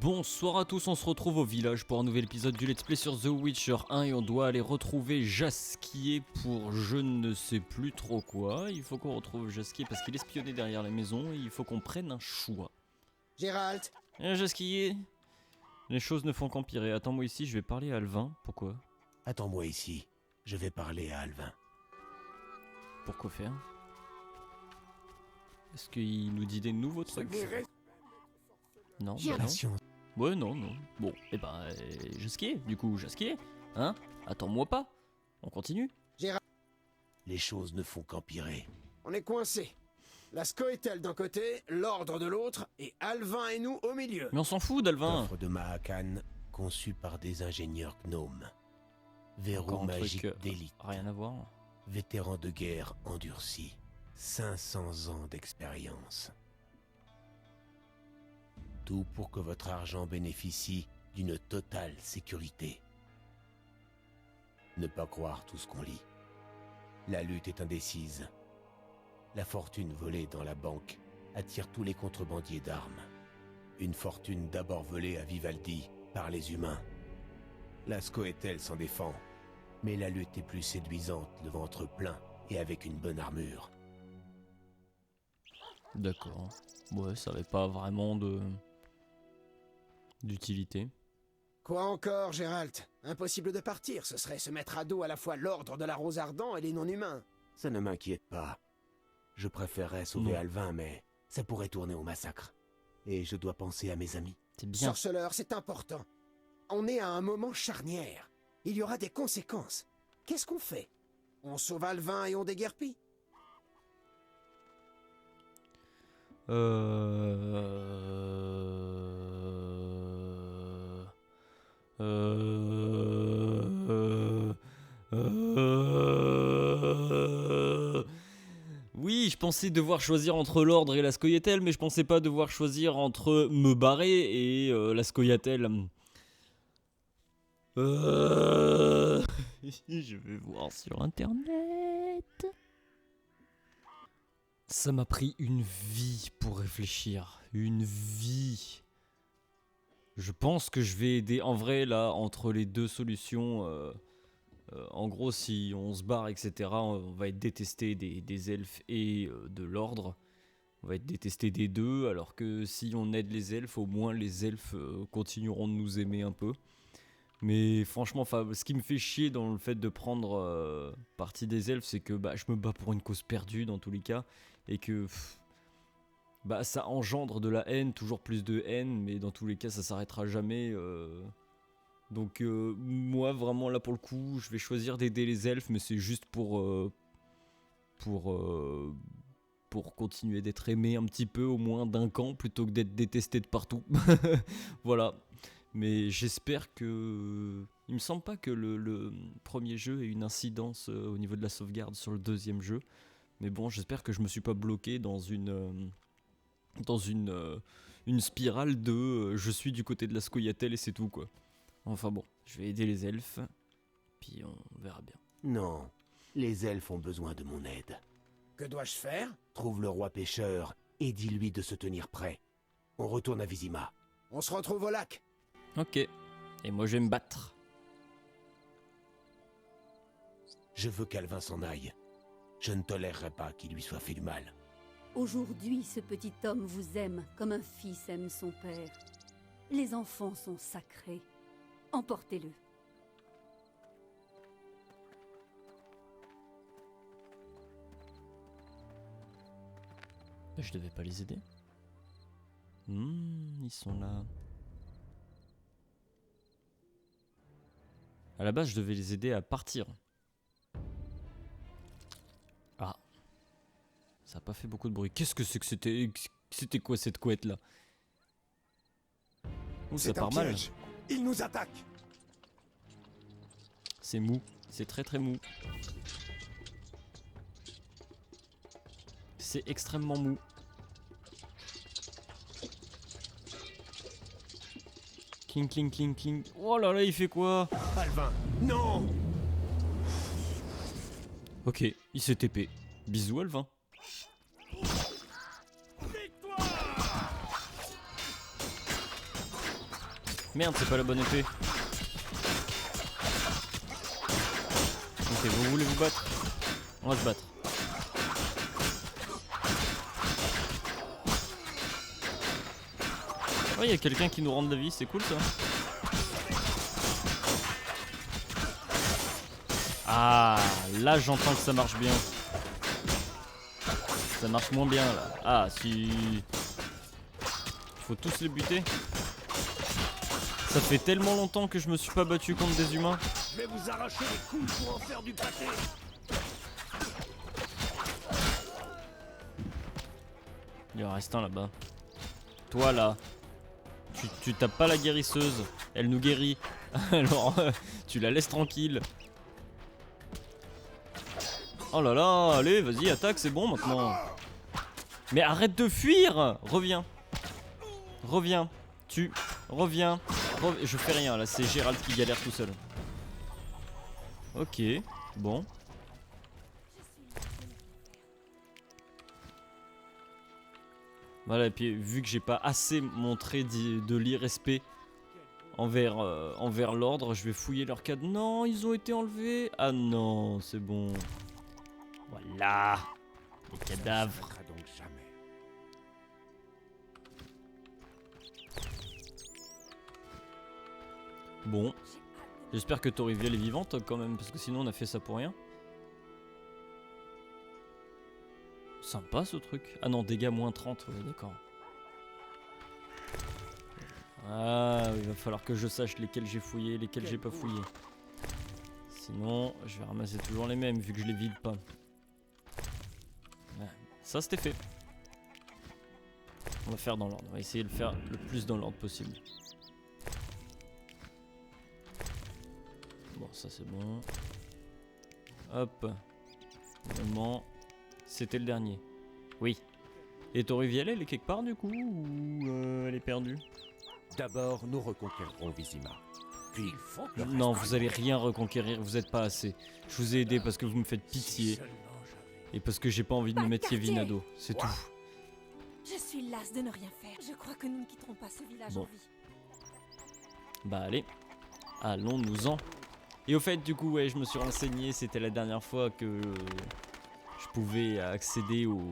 Bonsoir à tous, on se retrouve au village pour un nouvel épisode du Let's Play sur The Witcher 1 et on doit aller retrouver Jaskier pour je ne sais plus trop quoi. Il faut qu'on retrouve Jaskier parce qu'il est espionné derrière la maison et il faut qu'on prenne un choix. Gérald, Jaskier, les choses ne font qu'empirer. Attends-moi ici, je vais parler à Alvin. Pourquoi? attends-moi ici. Je vais parler à Alvin. Pourquoi faire? Est-ce qu'il nous dit des nouveaux trucs? Non, bah non. Passion. Ouais, non. Bon, et ben, Jaskier, du coup, Jaskier, hein? Attends-moi pas. On continue? Les choses ne font qu'empirer. On est coincé. La Scoia'tael d'un côté, l'ordre de l'autre, et Alvin et nous au milieu. Mais on s'en fout d'Alvin. Coffre de Mahakan, conçu par des ingénieurs gnomes. Verrou Encore un magique truc, d'élite. rien à voir. Vétéran de guerre endurci. 500 ans d'expérience. Tout pour que votre argent bénéficie d'une totale sécurité. Ne pas croire tout ce qu'on lit. La lutte est indécise. La fortune volée dans la banque attire tous les contrebandiers d'armes. Une fortune d'abord volée à Vivaldi par les humains. La Scoia'tael s'en défend, mais la lutte est plus séduisante le ventre plein et avec une bonne armure. D'accord. Ouais, ça avait pas vraiment d'utilité. Quoi encore, Gérald? Impossible de partir, ce serait se mettre à dos à la fois l'ordre de la Rose Ardent et les non-humains. Ça ne m'inquiète pas. Je préférerais sauver Non. Alvin, mais ça pourrait tourner au massacre. Et je dois penser à mes amis. C'est bien. Sorceleur, c'est important. On est à un moment charnière. Il y aura des conséquences. Qu'est-ce qu'on fait? On sauve Alvin et on déguerpit? Oui, je pensais devoir choisir entre l'ordre et la Scoia'tael, mais je pensais pas devoir choisir entre me barrer et la Scoia'tael. Je vais voir sur internet. Ça m'a pris une vie pour réfléchir. Une vie. Je pense que je vais aider. En vrai, là, entre les deux solutions, en gros, si on se barre, etc., on va être détesté des elfes et de l'ordre. On va être détesté des deux, alors que si on aide les elfes, au moins les elfes continueront de nous aimer un peu. Mais franchement, ce qui me fait chier dans le fait de prendre parti des elfes, c'est que je me bats pour une cause perdue dans tous les cas, et que ça engendre de la haine, toujours plus de haine, mais dans tous les cas ça s'arrêtera jamais. Donc moi vraiment là pour le coup, je vais choisir d'aider les elfes, mais c'est juste pour continuer d'être aimé un petit peu au moins d'un camp, plutôt que d'être détesté de partout. Voilà. Mais j'espère que... Il me semble pas que le premier jeu ait une incidence au niveau de la sauvegarde sur le deuxième jeu. Mais bon, j'espère que je me suis pas bloqué dans une spirale de je suis du côté de la Scoia'tael et c'est tout quoi. Enfin bon, je vais aider les elfes, puis on verra bien. Non, les elfes ont besoin de mon aide. Que dois-je faire? Trouve le roi pêcheur et dis-lui de se tenir prêt. On retourne à Vizima. On se retrouve au lac. Ok, et moi je vais me battre. Je veux qu'Alvin s'en aille. Je ne tolérerai pas qu'il lui soit fait du mal. Aujourd'hui, ce petit homme vous aime comme un fils aime son père. Les enfants sont sacrés. Emportez-le. Je devais pas les aider. Ils sont là. À la base, je devais les aider à partir. Ah. Ça a pas fait beaucoup de bruit. Qu'est-ce que c'est que c'était... C'était quoi cette couette là? Ouh, ça part mal. Il nous attaque. C'est mou. C'est très très mou. C'est extrêmement mou. Cling cling cling cling. Oh là là, il fait quoi? Alvin, non! Ok, il s'est TP. Bisous Alvin. Merde, c'est pas la bonne épée. Ok, vous voulez vous battre? On va se battre. Ouais, il y a quelqu'un qui nous rend de la vie, c'est cool ça. Ah, là j'entends que ça marche bien. Ça marche moins bien là. Ah, si... Faut tous les buter. Ça fait tellement longtemps que je me suis pas battu contre des humains. Je vais vous arracher les couilles pour en faire du pâté. Il en reste un là-bas. Toi là, tu tapes pas la guérisseuse. Elle nous guérit. Alors, tu la laisses tranquille. Oh là là, allez, vas-y, attaque, c'est bon maintenant. Mais arrête de fuir. Reviens. Reviens. Reviens. Je fais rien là, c'est Gérald qui galère tout seul. Ok, bon. Voilà, et puis vu que j'ai pas assez montré de l'irrespect envers l'ordre, je vais fouiller leur cadre. Non, ils ont été enlevés. Ah non, c'est bon. Voilà, les cadavres. Donc jamais. Bon, j'espère que Toriviel est vivante quand même, parce que sinon on a fait ça pour rien. Sympa ce truc. Ah non, dégâts moins 30, ouais, d'accord. Ah, il va falloir que je sache lesquels j'ai fouillé, lesquels j'ai pas fouillé. Sinon, je vais ramasser toujours les mêmes, vu que je les vide pas. Ouais, ça c'était fait. On va faire dans l'ordre, on va essayer de le faire le plus dans l'ordre possible. Bon, ça c'est bon. Hop. Normalement, c'était le dernier. Oui. Et Toriviel, elle est quelque part du coup ou elle est perdue? D'abord, nous reconquérerons Vizima. Puis il faut que le Non, reste vous allez rien reconquérir, vous êtes pas assez. Je vous ai aidé parce que vous me faites pitié. Et parce que j'ai pas envie de me mettre Yévinado. C'est tout. Je suis lasse de ne rien faire. Je crois que nous ne quitterons pas ce village Bon. en vie. Bah allez. Allons-nous-en. Et au fait, du coup, ouais, je me suis renseigné. C'était la dernière fois que je pouvais accéder au...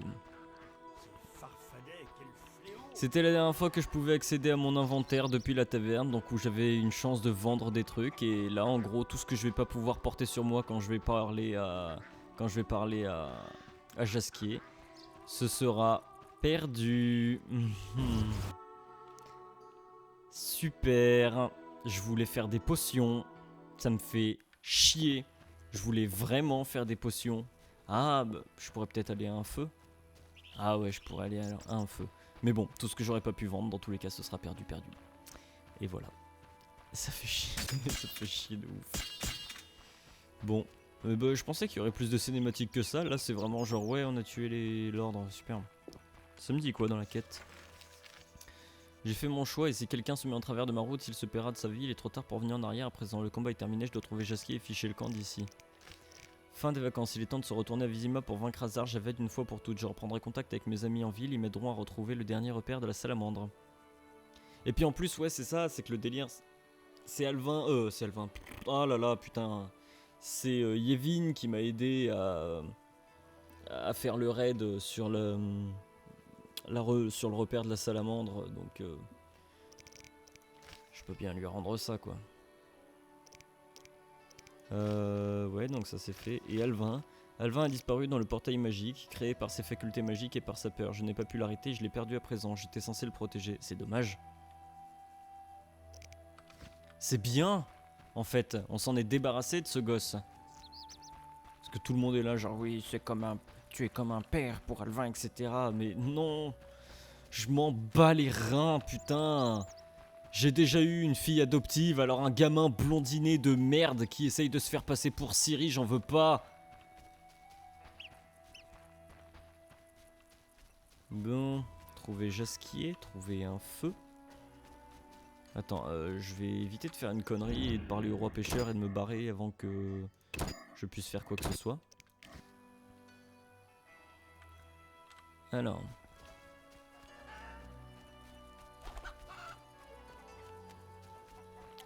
C'était la dernière fois que je pouvais accéder à mon inventaire depuis la taverne, donc où j'avais une chance de vendre des trucs. Et là, en gros, tout ce que je vais pas pouvoir porter sur moi quand je vais parler à Jasquier, ce sera perdu. Super. Je voulais faire des potions. Ça me fait chier. Je voulais vraiment faire des potions. Ah, bah, je pourrais peut-être aller à un feu. Ah ouais, je pourrais aller à un feu. Mais bon, tout ce que j'aurais pas pu vendre, dans tous les cas, ce sera perdu. Et voilà. Ça fait chier, ça fait chier de ouf. Bon, bah, je pensais qu'il y aurait plus de cinématiques que ça. Là, c'est vraiment genre, ouais, on a tué l'ordre, super. Ça me dit quoi dans la quête? J'ai fait mon choix et si quelqu'un se met en travers de ma route, il se paiera de sa vie. Il est trop tard pour revenir en arrière. À présent, le combat est terminé, je dois trouver Jasquier et ficher le camp d'ici. Fin des vacances, il est temps de se retourner à Vizima pour vaincre Hazard Javed une fois pour toutes. Je reprendrai contact avec mes amis en ville, ils m'aideront à retrouver le dernier repère de la salamandre. Et puis en plus, ouais, c'est ça, c'est que le délire, c'est Alvin, oh là là, putain. C'est Yevin qui m'a aidé à faire le raid sur sur le repère de la salamandre, donc je peux bien lui rendre ça, quoi. Ouais, donc ça c'est fait. Et Alvin a disparu dans le portail magique, créé par ses facultés magiques et par sa peur. Je n'ai pas pu l'arrêter, je l'ai perdu à présent. J'étais censé le protéger. C'est dommage. C'est bien, en fait. On s'en est débarrassé de ce gosse. Parce que tout le monde est là, genre oui, tu es comme un père pour Alvin, etc. Mais non, je m'en bats les reins, putain. J'ai déjà eu une fille adoptive, alors un gamin blondiné de merde qui essaye de se faire passer pour Siri, j'en veux pas. Bon, trouver Jasquier, trouver un feu. Attends, je vais éviter de faire une connerie et de parler au roi pêcheur et de me barrer avant que je puisse faire quoi que ce soit. Alors...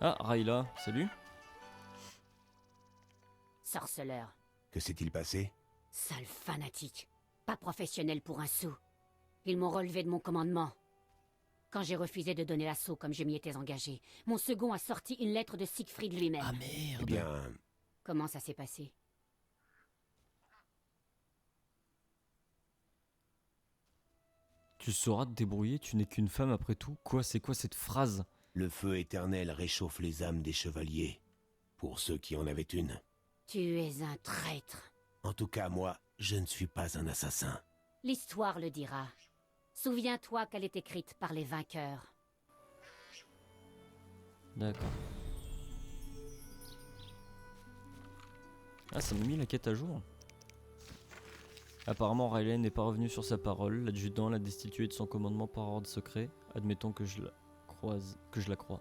Ah, Rayla, salut. Sorceleur. Que s'est-il passé? Sale fanatique. Pas professionnel pour un sou. Ils m'ont relevé de mon commandement. Quand j'ai refusé de donner l'assaut comme je m'y étais engagé, mon second a sorti une lettre de Siegfried lui-même. Ah merde. Eh bien, Comment ça s'est passé? Tu sauras te débrouiller, tu n'es qu'une femme après tout. Quoi, c'est quoi cette phrase? le feu éternel réchauffe les âmes des chevaliers. Pour ceux qui en avaient une. Tu es un traître. En tout cas, moi, je ne suis pas un assassin. L'histoire le dira. Souviens-toi qu'elle est écrite par les vainqueurs. D'accord. Ah, ça m'a mis la quête à jour. Apparemment, Riley n'est pas revenu sur sa parole. L'adjudant l'a destitué de son commandement par ordre secret. Admettons que je la croie.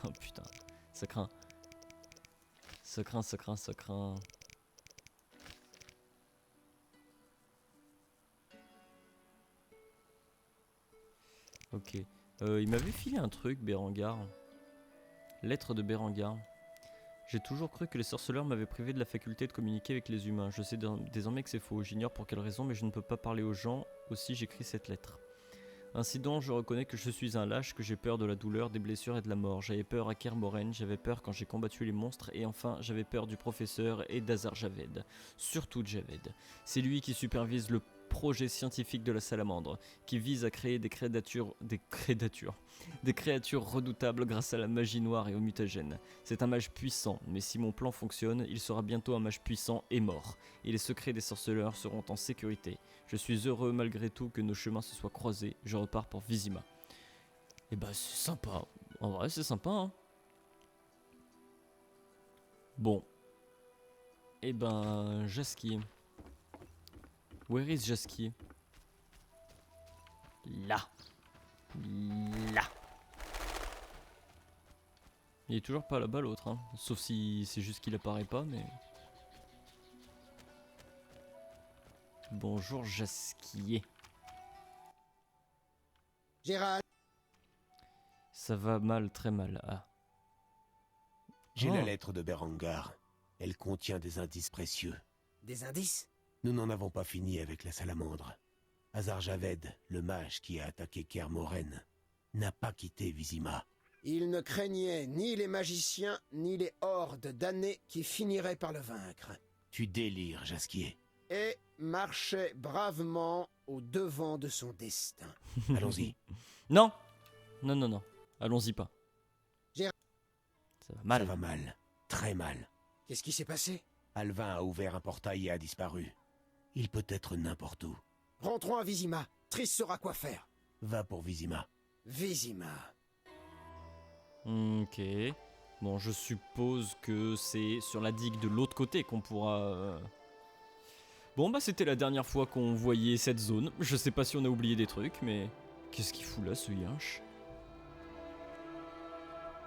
Oh putain, ça craint. Ça craint. Ok. Il m'avait filé un truc, Berengar. Lettre de Berengar. J'ai toujours cru que les sorceleurs m'avaient privé de la faculté de communiquer avec les humains. Je sais désormais que c'est faux. J'ignore pour quelle raison, mais je ne peux pas parler aux gens. Aussi, j'écris cette lettre. Ainsi donc, je reconnais que je suis un lâche, que j'ai peur de la douleur, des blessures et de la mort. J'avais peur à Kaer Morhen, j'avais peur quand j'ai combattu les monstres, et enfin, j'avais peur du professeur et d'Azar Javed. Surtout de Javed. C'est lui qui supervise le projet scientifique de la salamandre, qui vise à créer des créatures redoutables grâce à la magie noire et au mutagène. C'est un mage puissant, mais si mon plan fonctionne, il sera bientôt un mage puissant et mort, et les secrets des sorceleurs seront en sécurité. Je suis heureux malgré tout que nos chemins se soient croisés, je repars pour Vizima. Et bah c'est sympa, en vrai c'est sympa hein. Bon. Et ben Jaskier. Where is Jaskier? Là. Il est toujours pas là-bas l'autre, hein. Sauf si c'est juste qu'il apparaît pas, mais... Bonjour Jaskier. Gérald, Ça va mal, très mal. Ah. J'ai Oh. la lettre de Berengar. Elle contient des indices précieux. des indices? Nous n'en avons pas fini avec la salamandre. Azar Javed, le mage qui a attaqué Kaer Morhen, n'a pas quitté Vizima. Il ne craignait ni les magiciens, ni les hordes damnées qui finiraient par le vaincre. Tu délires, Jaskier. Et marchait bravement au devant de son destin. Allons-y. Non. Allons-y pas. Gérard. Ça va mal. Ça va mal. Très mal. Qu'est-ce qui s'est passé? Alvin a ouvert un portail et a disparu. Il peut être n'importe où. Rentrons à Vizima. Triss saura quoi faire. Va pour Vizima. Vizima. Ok. Bon, je suppose que c'est sur la digue de l'autre côté qu'on pourra... Bon, bah c'était la dernière fois qu'on voyait cette zone. Je sais pas si on a oublié des trucs, mais... Qu'est-ce qu'il fout là, ce yinche?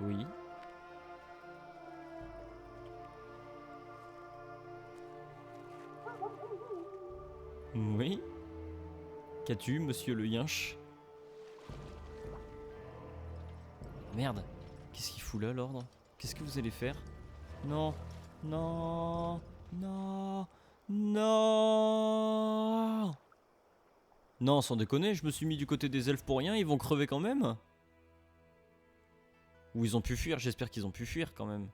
Oui. Oui. Qu'as-tu, monsieur le yinche? Merde. Qu'est-ce qu'il fout là, l'ordre? Qu'est-ce que vous allez faire? Non. Non. Non. Non. Non, sans déconner, je me suis mis du côté des elfes pour rien, ils vont crever quand même? Ou ils ont pu fuir, j'espère qu'ils ont pu fuir quand même.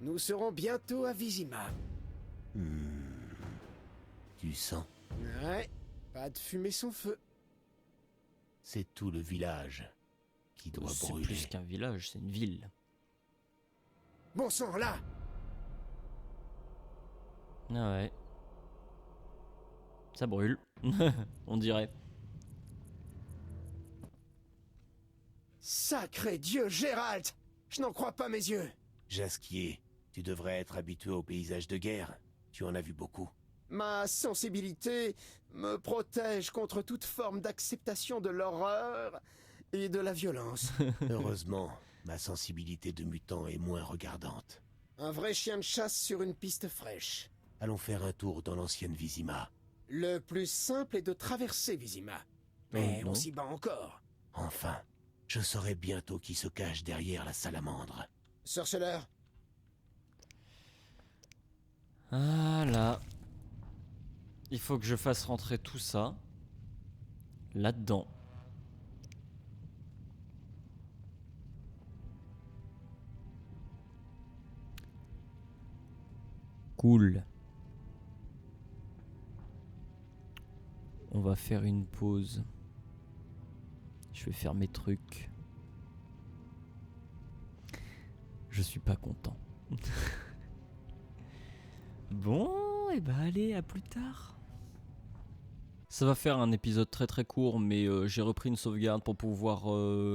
Nous serons bientôt à Vizima. Tu sens? Ouais, pas de fumée sans feu. C'est tout le village qui doit C'est brûler. plus qu'un village, c'est une ville. Bon sang, là! Ah ouais. Ça brûle, on dirait. Sacré Dieu, Gérald! Je n'en crois pas mes yeux! Jaskier, tu devrais être habitué aux paysages de guerre. Tu en as vu beaucoup. Ma sensibilité me protège contre toute forme d'acceptation de l'horreur Et de la violence. Heureusement, ma sensibilité de mutant est moins regardante. Un vrai chien de chasse sur une piste fraîche. Allons faire un tour dans l'ancienne Vizima. Le plus simple est de traverser Vizima. Mais non. on s'y bat encore. Enfin, je saurai bientôt qui se cache derrière la salamandre. Sorceleur, Voilà. Il faut que je fasse rentrer tout ça là-dedans. Cool. On va faire une pause. Je vais faire mes trucs. Je suis pas content. Bon, et bah allez, à plus tard. Ça va faire un épisode très très court, mais j'ai repris une sauvegarde pour pouvoir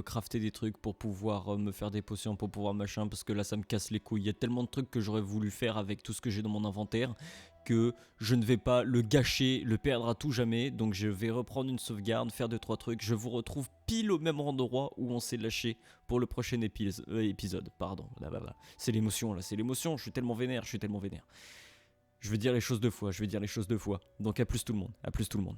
crafter des trucs, pour pouvoir me faire des potions, pour pouvoir machin, parce que là ça me casse les couilles. Il y a tellement de trucs que j'aurais voulu faire avec tout ce que j'ai dans mon inventaire, que je ne vais pas le gâcher, le perdre à tout jamais. Donc je vais reprendre une sauvegarde, faire 2-3 trucs. Je vous retrouve pile au même endroit où on s'est lâché pour le prochain épisode. Pardon, là. C'est l'émotion là, c'est l'émotion, je suis tellement vénère. Je vais dire les choses 2 fois, Donc à plus tout le monde.